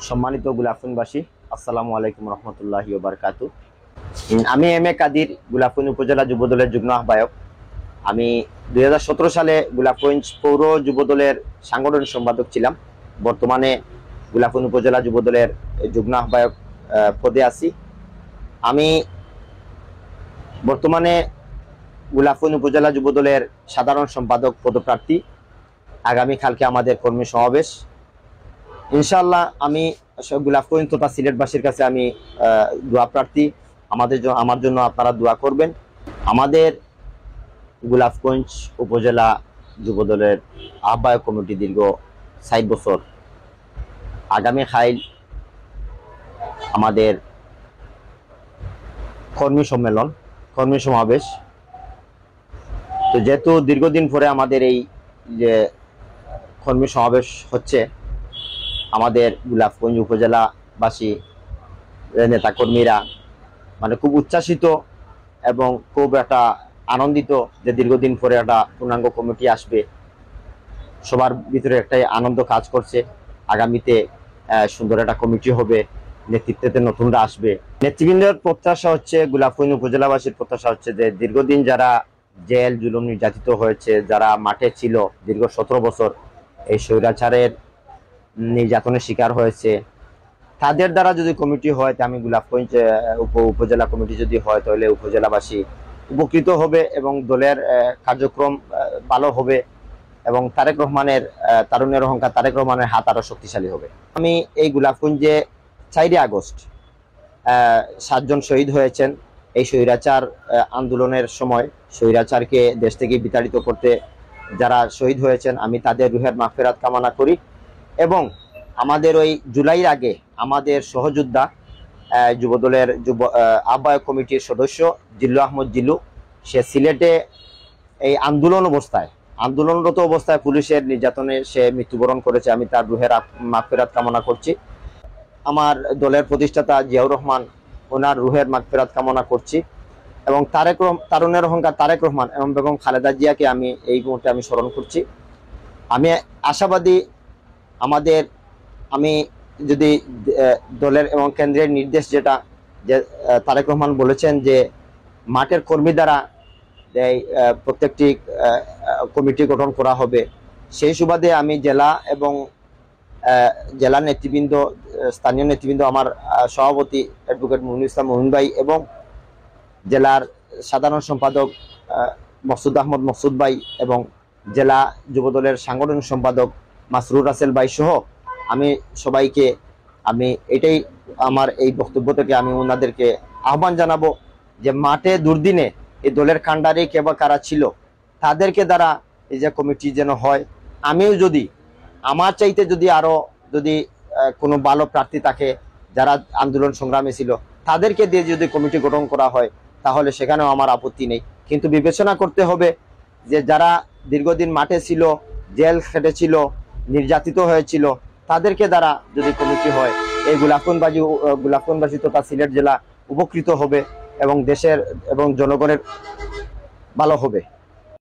সম্মানিত গোলাপগঞ্জবাসী, আসসালামু আলাইকুম রহমতুল্লাহি ওয়া বারাকাতুহু। আমি এম এ কাদির, গোলাপগঞ্জ উপজেলা যুবদলের যুগ্ম আহ্বায়ক। আমি 2017 সালে গোলাপগঞ্জ পৌর যুবদলের সাংগঠনিক সম্পাদক ছিলাম। বর্তমানে গোলাপগঞ্জ উপজেলা যুবদলের যুগ্ম আহ্বায়ক পদে আছি। আমি বর্তমানে গোলাপগঞ্জ উপজেলা যুবদলের সাধারণ সম্পাদক পদপ্রার্থী। আগামীকালকে আমাদের কর্মী সমাবেশ। ইনশাআল্লাহ আমি গোলাপগঞ্জ তথা সিলেটবাসীর কাছে আমি দোয়া প্রার্থী। আমার জন্য আপনারা দোয়া করবেন। আমাদের গোলাপগঞ্জ উপজেলা যুবদলের আহ্বায়ক কমিটি দীর্ঘ 60 বছর। আগামীকাল আমাদের কর্মী সম্মেলন, কর্মী সমাবেশ। তো যেহেতু দীর্ঘদিন পরে আমাদের এই যে কর্মী সমাবেশ হচ্ছে, আমাদের গোলাপগঞ্জ উপজেলাবাসী নেতাকর্মীরা মানে খুব উচ্ছ্বাসিত এবং খুব একটা আনন্দিত যে দীর্ঘদিন পরে একটা পূর্ণাঙ্গ কমিটি আসবে। সবার ভিতরে একটাই আনন্দ কাজ করছে। আগামীতে সুন্দর একটা কমিটি হবে, নেতৃত্বে নতুনরা আসবে। নেতৃবৃন্দের প্রত্যাশা হচ্ছে, গোলাপগঞ্জ উপজেলাবাসীর প্রত্যাশা হচ্ছে যে দীর্ঘদিন যারা জেল জুলুম নির্যাতিত হয়েছে, যারা মাঠে ছিল দীর্ঘ 17 বছর এই স্বৈরাচারের নির্যাতনের শিকার হয়েছে, তাদের দ্বারা যদি কমিটি হয়, আমি গোলাপগঞ্জ উপজেলা কমিটি যদি হয়, তাহলে উপজেলাবাসী উপকৃত হবে এবং দলের কার্যক্রম ভালো হবে এবং তারেক রহমানের তারুণ্যের অহংকার তারেক রহমানের হাত আরো শক্তিশালী হবে। আমি এই গোলাপগঞ্জে 4 আগস্ট 7 জন শহীদ হয়েছেন এই স্বৈরাচার আন্দোলনের সময়। স্বৈরাচারকে দেশ থেকে বিতাড়িত করতে যারা শহীদ হয়েছেন, আমি তাদের রুহের মাগফিরাত কামনা করি। এবং আমাদের ওই জুলাইয়ের আগে আমাদের সহযোদ্ধা যুবদলের আহ্বায়ক কমিটির সদস্য জিল্লু আহমদ জিল্লু, সে সিলেটে এই আন্দোলনরত অবস্থায় পুলিশের নির্যাতনে সে মৃত্যুবরণ করেছে। আমি তার রুহের মাগফিরাত কামনা করছি। আমার দলের প্রতিষ্ঠাতা জিয়াউর রহমান, ওনার রুহের মাগফিরাত কামনা করছি। এবং তারুণ্যের অহংকার তারেক রহমান এবং বেগম খালেদা জিয়াকে আমি এই মুহূর্তে আমি স্মরণ করছি। আমি আশাবাদী আমি যদি দলের এবং কেন্দ্রের নির্দেশ যেটা যে তারেক রহমান বলেছেন যে মাঠের কর্মী দ্বারা প্রত্যেকটি কমিটি গঠন করা হবে, সেই সুবাদে আমি জেলা এবং জেলা নেতৃবৃন্দ, স্থানীয় নেতৃবৃন্দ, আমার সভাপতি অ্যাডভোকেট মুহিনুল ইসলাম মুহিন ভাই এবং জেলার সাধারণ সম্পাদক মকসুদ আহমদ মকসুদ ভাই এবং জেলা যুবদলের সাংগঠনিক সম্পাদক মাসরুর রাসেল ভাই সহ আমি সবাইকে এটাই আমার এই বক্তব্য থেকে আমি ওনাদেরকে আহ্বান জানাবো যে মাঠে দুর্দিনে এই দলের কাণ্ডারি কে বা কারা ছিল তাদেরকে দ্বারা এই যে কমিটি যেন হয়। আমিও যদি আমার চাইতে যদি কোনো ভালো প্রার্থী থাকে যারা আন্দোলন সংগ্রামে ছিল, তাদেরকে দিয়ে যদি কমিটি গঠন করা হয়, তাহলে সেখানেও আমার আপত্তি নেই। কিন্তু বিবেচনা করতে হবে যে যারা দীর্ঘদিন মাঠে ছিল, জেল খেটেছিল, নির্যাতিত হয়েছিল, তাদেরকে দ্বারা যদি কমিটি হয়, এই গোলাপগঞ্জবাসী তথা সিলেট জেলা উপকৃত হবে এবং দেশের এবং জনগণের ভালো হবে।